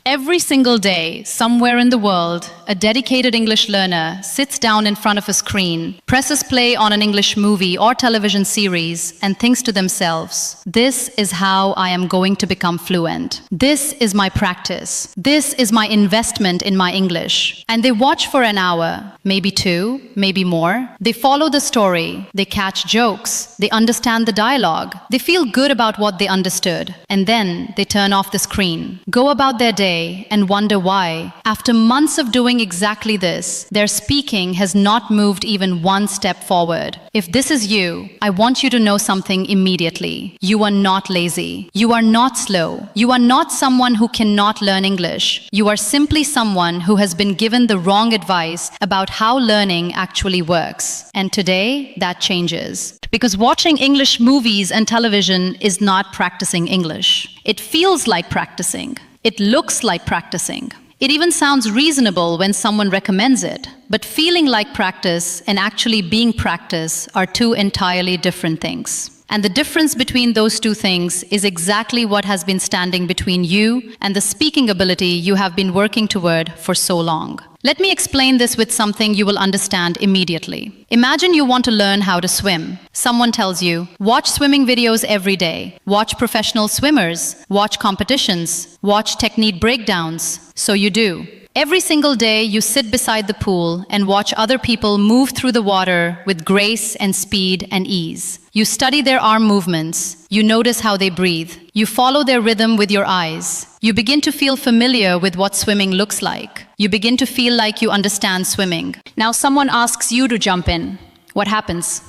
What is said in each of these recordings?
Every single day, somewhere in the world, a dedicated English learner sits down in front of a screen, presses play on an English movie or television series, and thinks to themselves, "This is how I am going to become fluent. This is my practice. This is my investment in my English." And they watch for an hour, maybe two, maybe more. They follow the story, they catch jokes, they understand the dialogue, they feel good about what they understood, and then they turn off the screen, go about their day, and wonder why, after months of doing exactly this, their speaking has not moved even one step forward. If this is you, I want you to know something immediately. You are not lazy. You are not slow. You are not someone who cannot learn English. You are simply someone who has been given the wrong advice about how learning actually works. And today, that changes. Because watching English movies and television is not practicing English. It feels like practicing. It looks like practicing. It even sounds reasonable when someone recommends it. But feeling like practice and actually being practice are two entirely different things. And the difference between those two things is exactly what has been standing between you and the speaking ability you have been working toward for so long. Let me explain this with something you will understand immediately. Imagine you want to learn how to swim. Someone tells you, watch swimming videos every day, watch professional swimmers, watch competitions, watch technique breakdowns. So you do. Every single day you sit beside the pool and watch other people move through the water with grace and speed and ease. You study their arm movements. You notice how they breathe. You follow their rhythm with your eyes. You begin to feel familiar with what swimming looks like. You begin to feel like you understand swimming. Now someone asks you to jump in. What happens?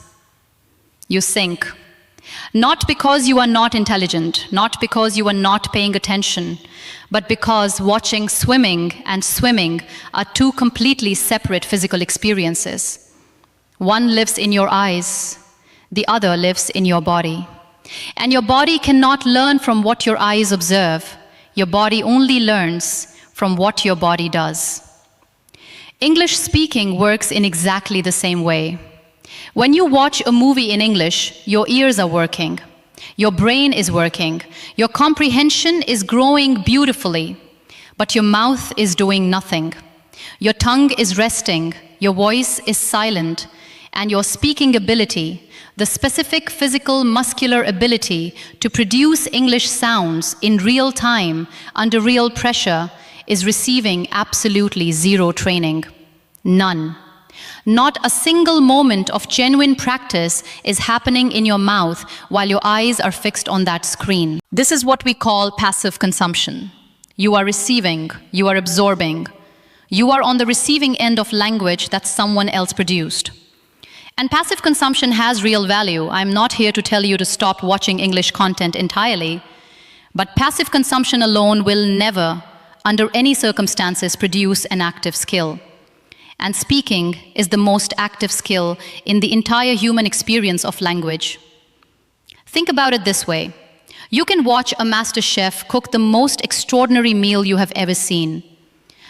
You sink. Not because you are not intelligent, not because you are not paying attention, but because watching swimming and swimming are two completely separate physical experiences. One lives in your eyes, the other lives in your body. And your body cannot learn from what your eyes observe. Your body only learns from what your body does. English speaking works in exactly the same way. When you watch a movie in English, your ears are working, your brain is working, your comprehension is growing beautifully, but your mouth is doing nothing. Your tongue is resting, your voice is silent, and your speaking ability, the specific physical muscular ability to produce English sounds in real time under real pressure, is receiving absolutely zero training. None. Not a single moment of genuine practice is happening in your mouth while your eyes are fixed on that screen. This is what we call passive consumption. You are receiving, you are absorbing. You are on the receiving end of language that someone else produced. And passive consumption has real value. I'm not here to tell you to stop watching English content entirely, but passive consumption alone will never, under any circumstances, produce an active skill. And speaking is the most active skill in the entire human experience of language. Think about it this way. You can watch a master chef cook the most extraordinary meal you have ever seen.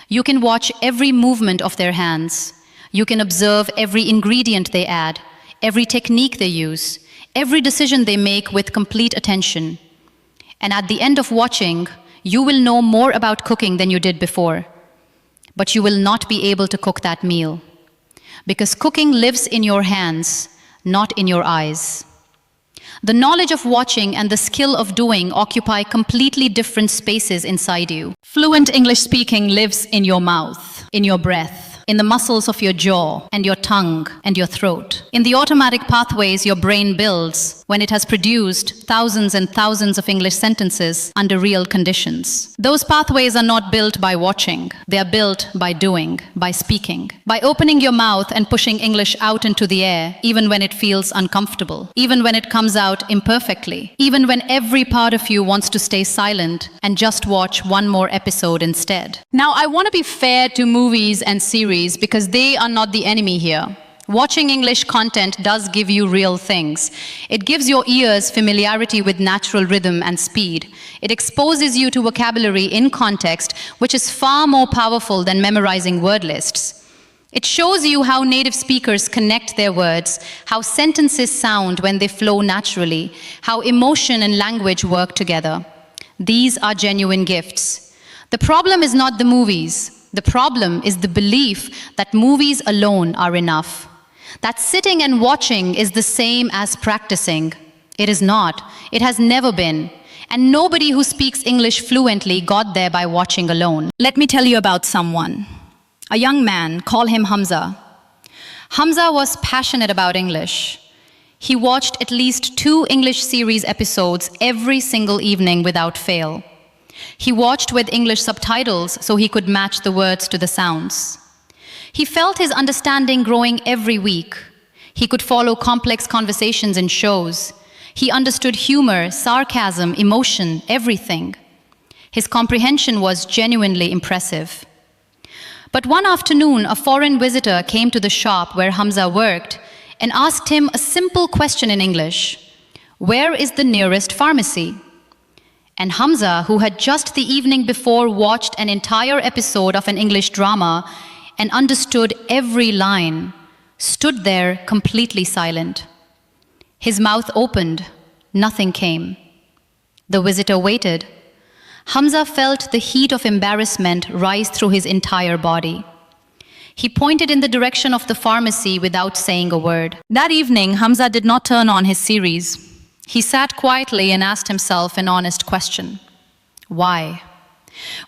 You can watch every movement of their hands. You can observe every ingredient they add, every technique they use, every decision they make with complete attention. And at the end of watching, you will know more about cooking than you did before. But you will not be able to cook that meal. Because cooking lives in your hands, not in your eyes. The knowledge of watching and the skill of doing occupy completely different spaces inside you. Fluent English speaking lives in your mouth, in your breath, in the muscles of your jaw and your tongue and your throat, in the automatic pathways your brain builds when it has produced thousands and thousands of English sentences under real conditions. Those pathways are not built by watching. They are built by doing, by speaking, by opening your mouth and pushing English out into the air, even when it feels uncomfortable, even when it comes out imperfectly, even when every part of you wants to stay silent and just watch one more episode instead. Now, I want to be fair to movies and series because they are not the enemy here. Watching English content does give you real things. It gives your ears familiarity with natural rhythm and speed. It exposes you to vocabulary in context, which is far more powerful than memorizing word lists. It shows you how native speakers connect their words, how sentences sound when they flow naturally, how emotion and language work together. These are genuine gifts. The problem is not the movies. The problem is the belief that movies alone are enough. That sitting and watching is the same as practicing. It is not. It has never been. And nobody who speaks English fluently got there by watching alone. Let me tell you about someone. A young man, call him Hamza. Hamza was passionate about English. He watched at least 2 English series episodes every single evening without fail. He watched with English subtitles so he could match the words to the sounds. He felt his understanding growing every week. He could follow complex conversations in shows. He understood humor, sarcasm, emotion, everything. His comprehension was genuinely impressive. But one afternoon, a foreign visitor came to the shop where Hamza worked and asked him a simple question in English. Where is the nearest pharmacy? And Hamza, who had just the evening before watched an entire episode of an English drama and understood every line, stood there completely silent. His mouth opened, nothing came. The visitor waited. Hamza felt the heat of embarrassment rise through his entire body. He pointed in the direction of the pharmacy without saying a word. That evening, Hamza did not turn on his series. He sat quietly and asked himself an honest question. Why?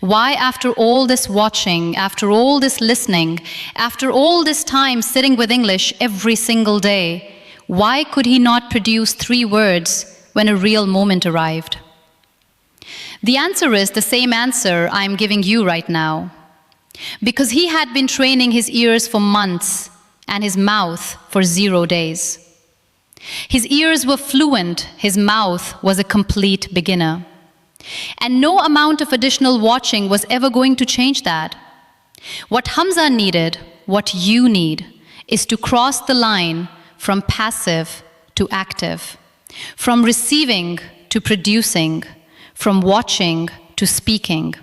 Why, after all this watching, after all this listening, after all this time sitting with English every single day, why could he not produce 3 words when a real moment arrived? The answer is the same answer I am giving you right now. Because he had been training his ears for months and his mouth for 0 days. His ears were fluent, his mouth was a complete beginner. And no amount of additional watching was ever going to change that. What Hamza needed, what you need, is to cross the line from passive to active, from receiving to producing, from watching to speaking.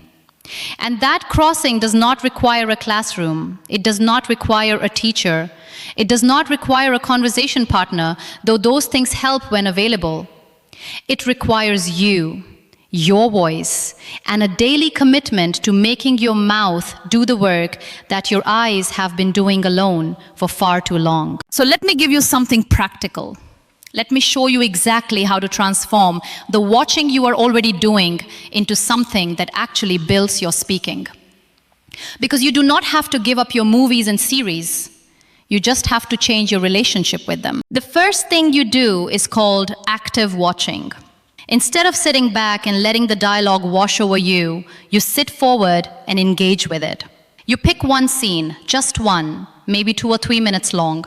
And that crossing does not require a classroom. It does not require a teacher. It does not require a conversation partner, though those things help when available. It requires you, your voice, and a daily commitment to making your mouth do the work that your eyes have been doing alone for far too long. So let me give you something practical. Let me show you exactly how to transform the watching you are already doing into something that actually builds your speaking. Because you do not have to give up your movies and series. You just have to change your relationship with them. The first thing you do is called active watching. Instead of sitting back and letting the dialogue wash over you, you sit forward and engage with it. You pick one scene, just one, maybe 2 or 3 minutes long.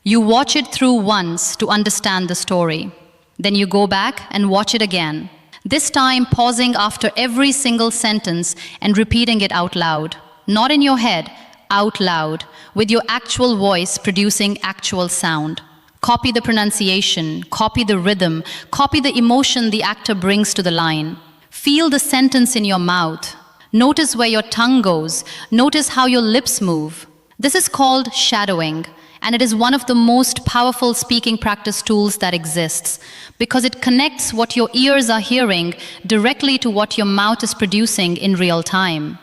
You watch it through once to understand the story. Then you go back and watch it again, this time pausing after every single sentence and repeating it out loud. Not in your head, out loud, with your actual voice producing actual sound. Copy the pronunciation, copy the rhythm, copy the emotion the actor brings to the line. Feel the sentence in your mouth. Notice where your tongue goes. Notice how your lips move. This is called shadowing. And it is one of the most powerful speaking practice tools that exists because it connects what your ears are hearing directly to what your mouth is producing in real time.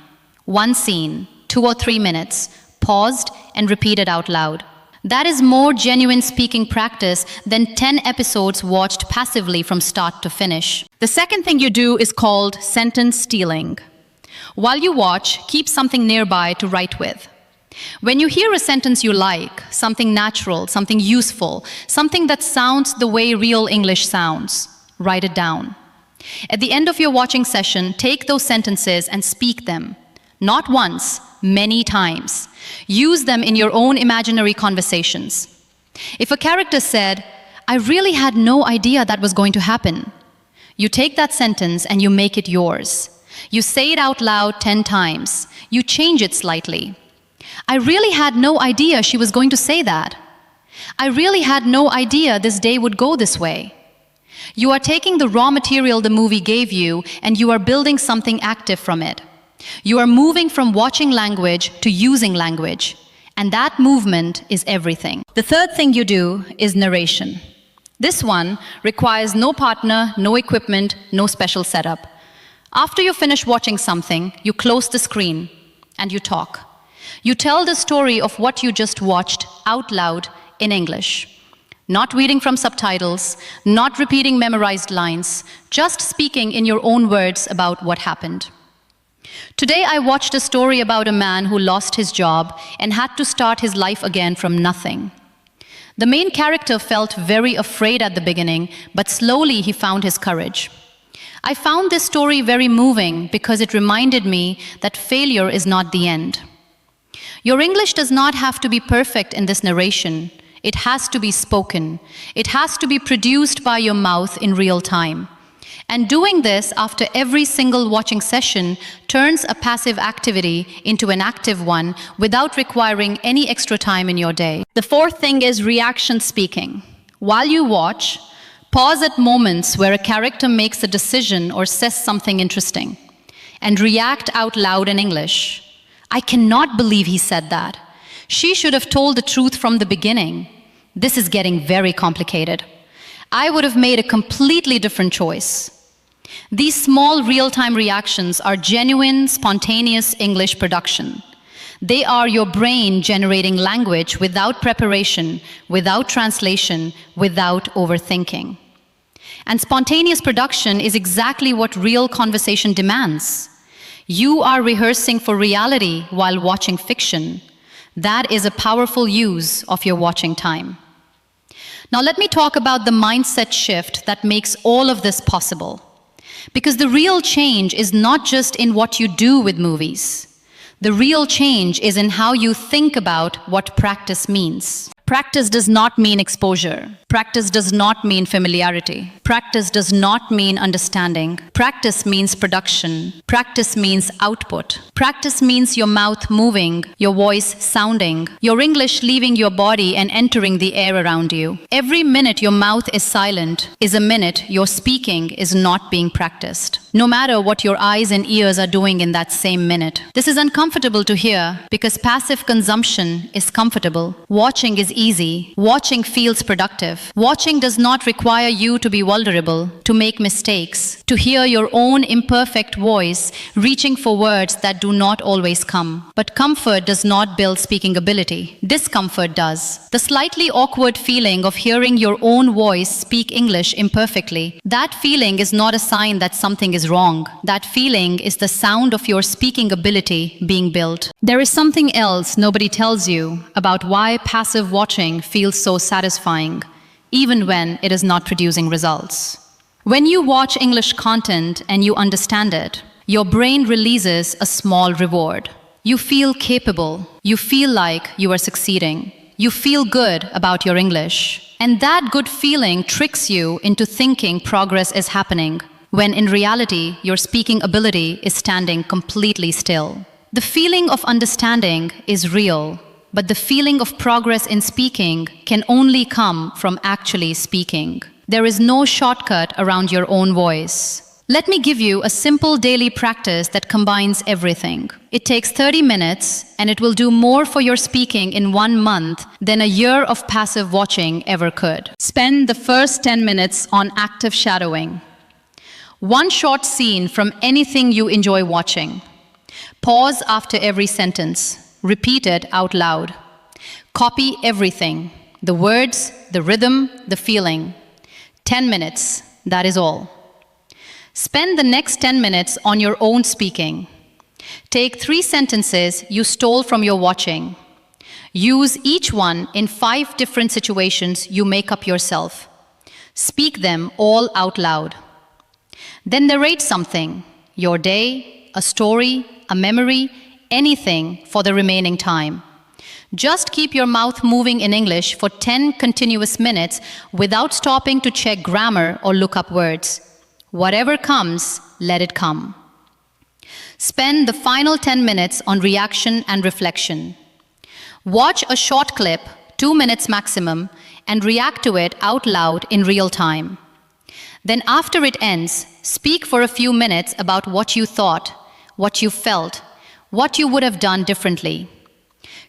One scene, 2 or 3 minutes, paused and repeated out loud. That is more genuine speaking practice than 10 episodes watched passively from start to finish. The second thing you do is called sentence stealing. While you watch, keep something nearby to write with. When you hear a sentence you like, something natural, something useful, something that sounds the way real English sounds, write it down. At the end of your watching session, take those sentences and speak them. Not once, many times. Use them in your own imaginary conversations. If a character said, "I really had no idea that was going to happen," you take that sentence and you make it yours. You say it out loud 10 times. You change it slightly. "I really had no idea she was going to say that. I really had no idea this day would go this way." You are taking the raw material the movie gave you and you are building something active from it. You are moving from watching language to using language, and that movement is everything. The third thing you do is narration. This one requires no partner, no equipment, no special setup. After you finish watching something, you close the screen and you talk. You tell the story of what you just watched out loud in English. Not reading from subtitles, not repeating memorized lines, just speaking in your own words about what happened. Today I watched a story about a man who lost his job and had to start his life again from nothing. The main character felt very afraid at the beginning, but slowly he found his courage. I found this story very moving because it reminded me that failure is not the end. Your English does not have to be perfect in this narration. It has to be spoken. It has to be produced by your mouth in real time. And doing this after every single watching session turns a passive activity into an active one without requiring any extra time in your day. The fourth thing is reaction speaking. While you watch, pause at moments where a character makes a decision or says something interesting, and react out loud in English. I cannot believe he said that. She should have told the truth from the beginning. This is getting very complicated. I would have made a completely different choice. These small real-time reactions are genuine, spontaneous English production. They are your brain generating language without preparation, without translation, without overthinking. And spontaneous production is exactly what real conversation demands. You are rehearsing for reality while watching fiction. That is a powerful use of your watching time. Now let me talk about the mindset shift that makes all of this possible. Because the real change is not just in what you do with movies. The real change is in how you think about what practice means. Practice does not mean exposure. Practice does not mean familiarity. Practice does not mean understanding. Practice means production. Practice means output. Practice means your mouth moving, your voice sounding, your English leaving your body and entering the air around you. Every minute your mouth is silent is a minute your speaking is not being practiced. No matter what your eyes and ears are doing in that same minute. This is uncomfortable to hear because passive consumption is comfortable. Watching is easy. Watching feels productive. Watching does not require you to be vulnerable, to make mistakes, to hear your own imperfect voice reaching for words that do not always come. But comfort does not build speaking ability. Discomfort does. The slightly awkward feeling of hearing your own voice speak English imperfectly, that feeling is not a sign that something is wrong. That feeling is the sound of your speaking ability being built. There is something else nobody tells you about why passive watching feels so satisfying, even when it is not producing results. When you watch English content and you understand it, your brain releases a small reward. You feel capable. You feel like you are succeeding. You feel good about your English. And that good feeling tricks you into thinking progress is happening, when in reality, your speaking ability is standing completely still. The feeling of understanding is real, but the feeling of progress in speaking can only come from actually speaking. There is no shortcut around your own voice. Let me give you a simple daily practice that combines everything. It takes 30 minutes, and it will do more for your speaking in 1 month than a year of passive watching ever could. Spend the first 10 minutes on active shadowing. One short scene from anything you enjoy watching. Pause after every sentence. Repeat it out loud. Copy everything. The words, the rhythm, the feeling. 10 minutes, that is all. Spend the next 10 minutes on your own speaking. Take 3 sentences you stole from your watching. Use each one in 5 different situations you make up yourself. Speak them all out loud. Then narrate something, your day, a story, a memory, anything for the remaining time. Just keep your mouth moving in English for 10 continuous minutes without stopping to check grammar or look up words. Whatever comes, let it come. Spend the final 10 minutes on reaction and reflection. Watch a short clip, 2 minutes maximum, and react to it out loud in real time. Then after it ends, speak for a few minutes about what you thought, what you felt, what you would have done differently.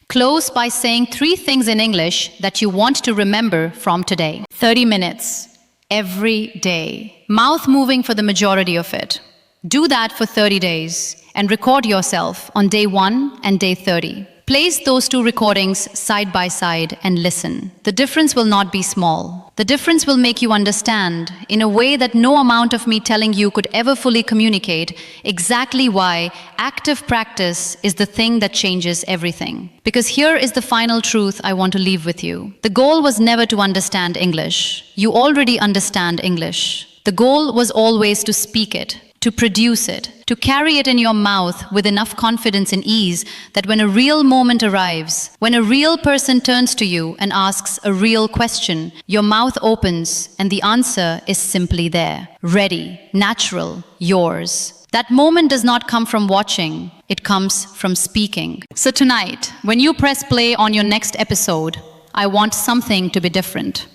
Close by saying 3 things in English that you want to remember from today. 30 minutes, every day. Mouth moving for the majority of it. Do that for 30 days and record yourself on day 1 and day 30. Place those two recordings side by side and listen. The difference will not be small. The difference will make you understand, in a way that no amount of me telling you could ever fully communicate, exactly why active practice is the thing that changes everything. Because here is the final truth I want to leave with you. The goal was never to understand English. You already understand English. The goal was always to speak it, to produce it, to carry it in your mouth with enough confidence and ease that when a real moment arrives, when a real person turns to you and asks a real question, your mouth opens and the answer is simply there. Ready, natural, yours. That moment does not come from watching, it comes from speaking. So tonight, when you press play on your next episode, I want something to be different.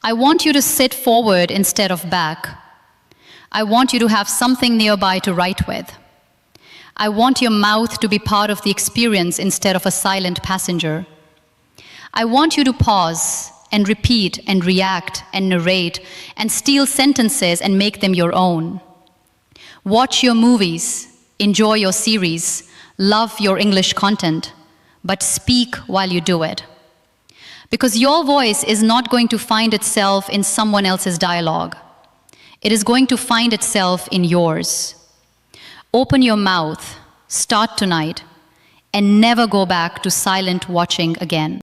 I want you to sit forward instead of back. I want you to have something nearby to write with. I want your mouth to be part of the experience instead of a silent passenger. I want you to pause and repeat and react and narrate and steal sentences and make them your own. Watch your movies, enjoy your series, love your English content, but speak while you do it. Because your voice is not going to find itself in someone else's dialogue. It is going to find itself in yours. Open your mouth, start tonight, and never go back to silent watching again.